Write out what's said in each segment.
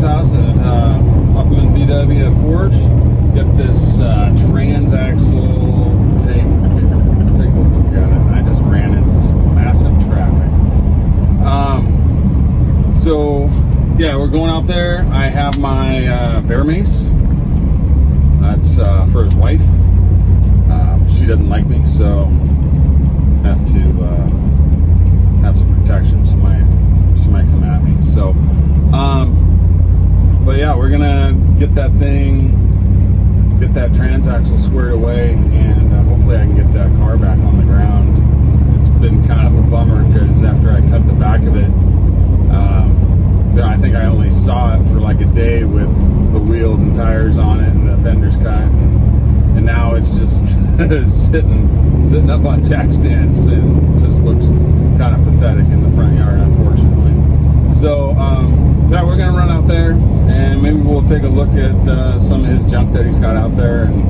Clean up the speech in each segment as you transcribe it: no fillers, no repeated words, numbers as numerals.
house at Huffman VW at Porsche. Get this Transaxle. Take a look at it. I just ran into some massive traffic. So yeah, we're going out there. I have my bear mace. That's for his wife. She doesn't like me, so I have to have some protection. She might come at me. So, but yeah, we're gonna get that transaxle squared away, and hopefully I can get that car back on the ground. It's been kind of a bummer because after I cut the back of it, I think I only saw it for like a day with the wheels and tires on it and the fenders cut, and now it's just sitting up on jack stands and just looks kind of pathetic in the front yard, unfortunately. So yeah, we're gonna run out there and maybe we'll take a look at some of his junk that he's got out there and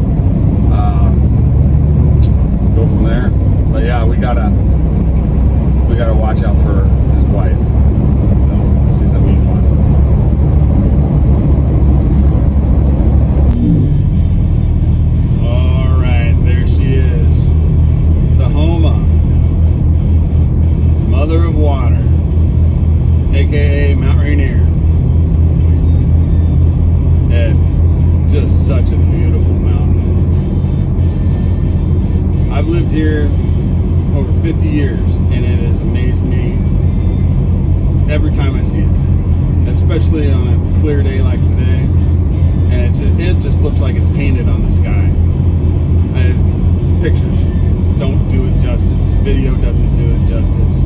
go from there. But yeah, we gotta watch out for his wife. She's a mean one. All right, there she is, Tahoma, Mother of Water, aka Mount Rainier. And just such a beautiful mountain. I've lived here over 50 years and it has amazed me every time I see it, especially on a clear day like today. And it just looks like it's painted on the sky. Pictures don't do it justice. Video doesn't do it justice.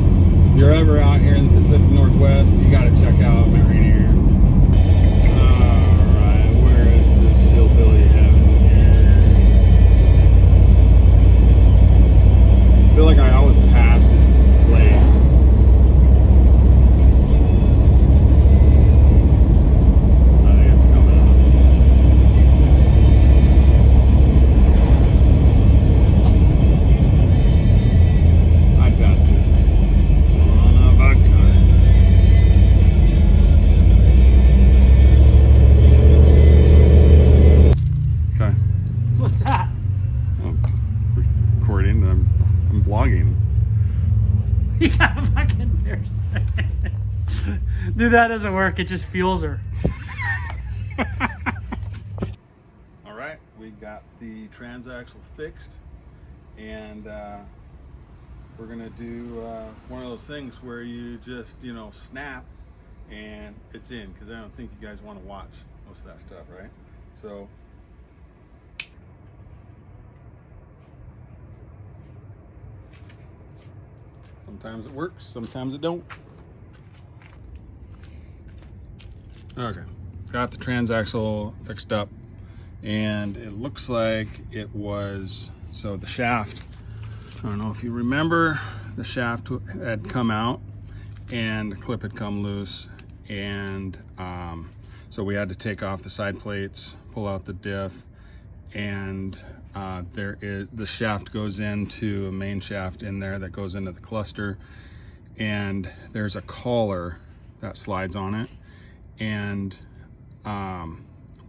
If you're ever out here in the Pacific Northwest, you got to check out Mount Rainier. Alright, where is this hillbilly heaven here? I feel like I always pass this place. I think it's coming up. I passed it. Son of a gun. Okay. What's that? I'm recording. I'm vlogging. You got a fucking bear spray. Dude, that doesn't work. It just fuels her. All right, we got the transaxle fixed, and we're gonna do one of those things where you just, snap and it's in, because I don't think you guys want to watch most of that stuff, right? So sometimes it works, sometimes it don't. Okay, got the transaxle fixed up, and it looks like it was, so the shaft, I don't know if you remember, the shaft had come out and the clip had come loose, and so we had to take off the side plates, pull out the diff, and the shaft goes into a main shaft in there that goes into the cluster, and there's a collar that slides on it. And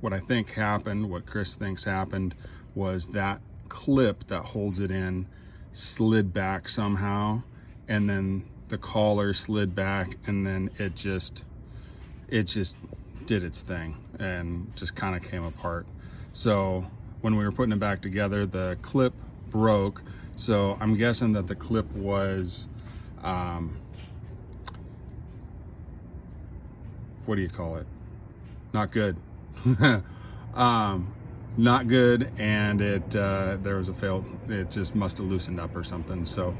what I think happened, what Chris thinks happened, was that clip that holds it in slid back somehow, and then the collar slid back, and then it just did its thing and just kind of came apart. So when we were putting it back together, the clip broke. So I'm guessing that the clip was what do you call it? Not good. Not good, and there was a fail. It just must have loosened up or something. So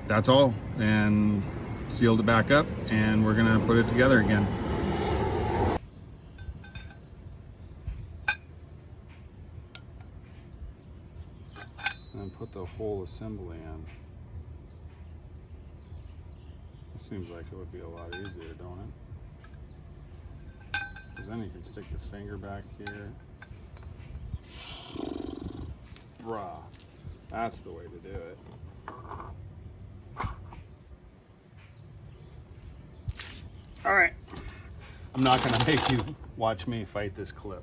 that's all, and sealed it back up, and we're gonna put it together again. And put the whole assembly in. It seems like it would be a lot easier, don't it? Because then you can stick your finger back here. Bruh, that's the way to do it. All right, I'm not going to make you watch me fight this clip.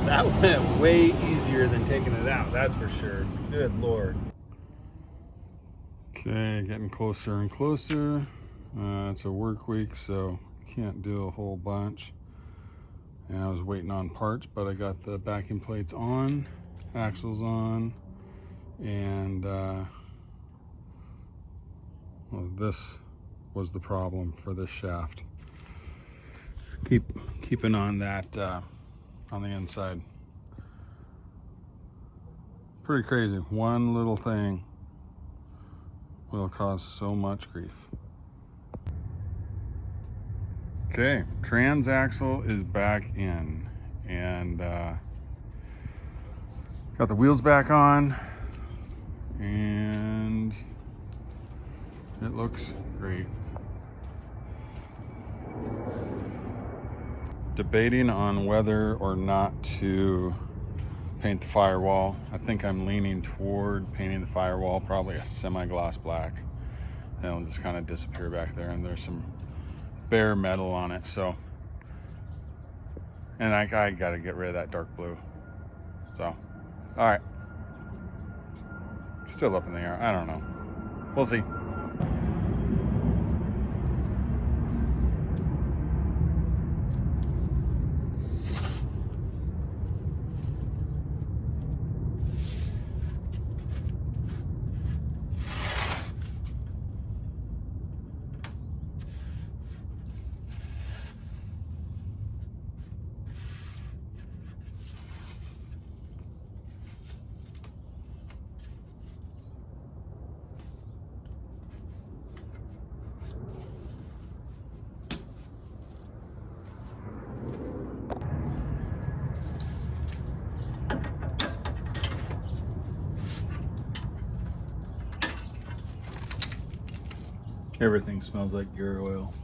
That went way easier than taking it out, that's for sure. Good Lord. Okay, getting closer and closer. It's a work week, so can't do a whole bunch. And I was waiting on parts, but I got the backing plates on, axles on, and well, this was the problem for this shaft. Keeping on that on the inside. Pretty crazy. One little thing will cause so much grief. Okay, Transaxle is back in, and got the wheels back on, and it looks great. Debating on whether or not to paint the firewall. I think I'm leaning toward painting the firewall, probably a semi-gloss black. And it'll just kind of disappear back there, and there's some bare metal on it, so. And I gotta get rid of that dark blue. So, all right. Still up in the air, I don't know. We'll see. Everything smells like gear oil.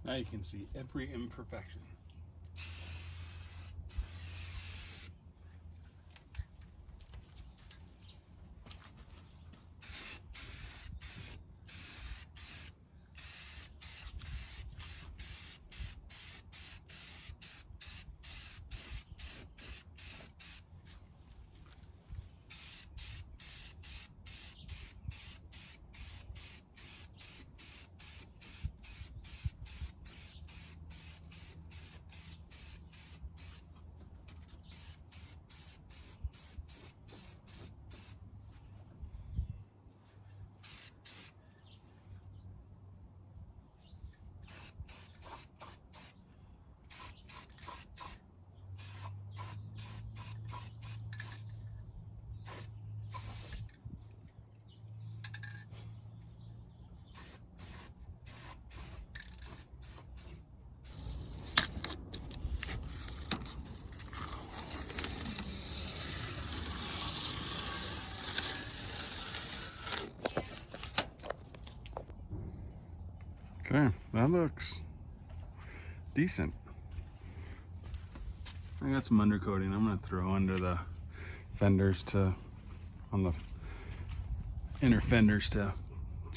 Now you can see every imperfection. Okay, that looks decent. I got some undercoating I'm gonna throw under the fenders on the inner fenders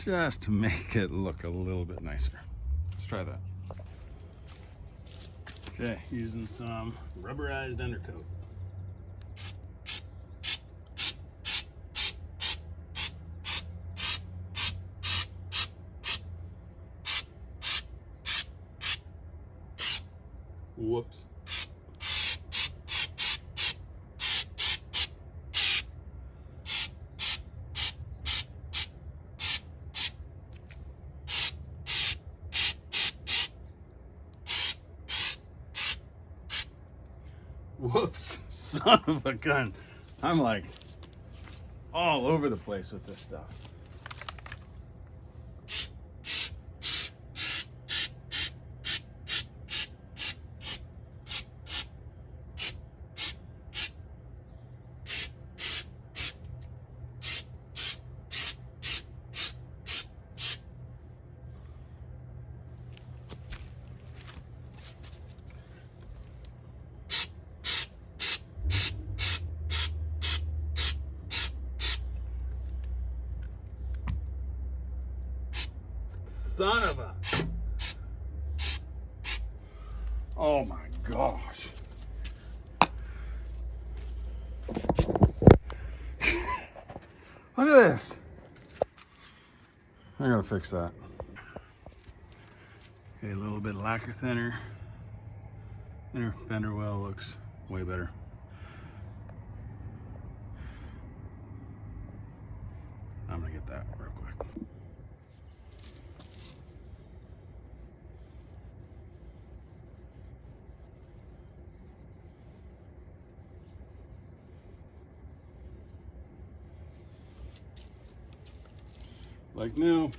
just to make it look a little bit nicer. Let's try that. Okay, using some rubberized undercoat. Whoops. Whoops, son of a gun. I'm like all over the place with this stuff. Son of a... Oh my gosh. Look at this. I gotta fix that. Okay, a little bit of lacquer thinner. Inner fender well looks way better. I'm gonna get that real quick. Like new.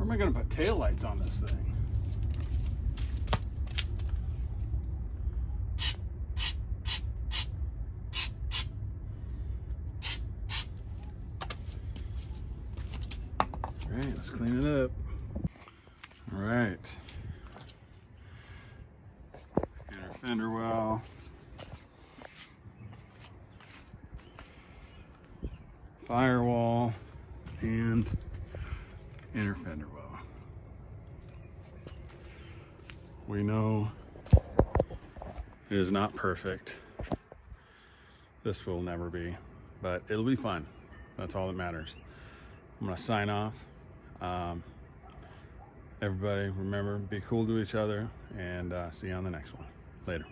am I gonna put taillights on this thing? All right, let's clean it up. All right. Inner fender well. Firewall and inner fender well. We know it is not perfect. This will never be, but it'll be fun. That's all that matters. I'm gonna sign off. Everybody remember, be cool to each other, and see you on the next one. Later.